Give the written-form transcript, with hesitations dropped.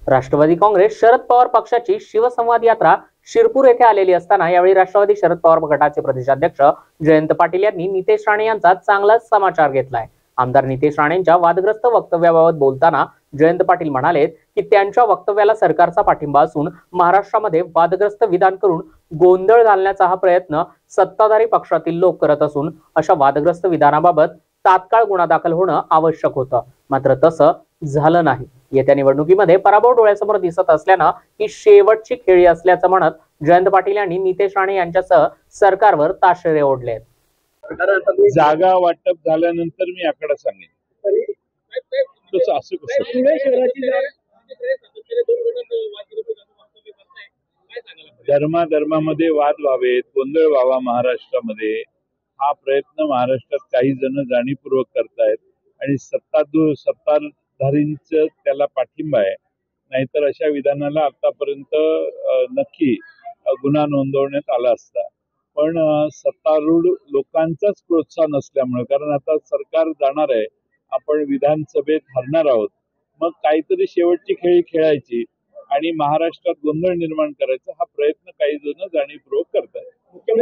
राष्ट्रवादी काँग्रेस शरद पवार पक्षाची शिवसंवाद यात्रा शिरपूर येथे आलेली असताना यावेळी राष्ट्रवादी शरद पवार गटाचे प्रदेशाध्यक्ष जयंत पाटील यांनी नितेश राणे यांचा चांगलाच समाचार घेतलाय। आमदार नितेश राणेंच्या वादग्रस्त वक्तव्याबाबत बोलताना जयंत पाटील म्हणाले की त्यांच्या वक्तव्याला सरकारचा पाठिंबा असून महाराष्ट्रामध्ये वादग्रस्त विधान करून गोंधळ घालण्याचा हा प्रयत्न सत्ताधारी पक्षातील लोक करत असून अशा वादग्रस्त विधानाबाबत तात्काळ गुन्हा दाखल होणं आवश्यक होतं, मात्र तसं झालं नाही। येत्या निवडणुकीमध्ये पराभव डोळ्यासमोर दिसत असल्यानं ही शेवटची खेळी असल्याचं म्हणत जयंत पाटील यांनी नितेश राणे यांच्यासह सरकारवर ताशेरे ओढले। जागा वाटप झाल्यानंतर मी आकडा सांगेन। तसं असं कसं धर्मामध्ये वाद व्हावेत, गोंधळ व्हावा महाराष्ट्रामध्ये, हा प्रयत्न महाराष्ट्रात काही जण जाणीवपूर्वक करतायत आणि सत्ताधारींचं त्याला पाठिंबा आहे। नाहीतर अशा विधानाला आतापर्यंत नक्की गुन्हा नोंदवण्यात आला असता, पण सत्तारूढ लोकांचाच प्रोत्साहन असल्यामुळे, कारण आता सरकार जाणार आहे, आपण विधानसभेत हरणार आहोत, मग काहीतरी शेवटची खेळी खेळायची आणि महाराष्ट्रात गोंधळ निर्माण करायचा हा प्रयत्न काही जण जाणीवपूर्वक करतायत।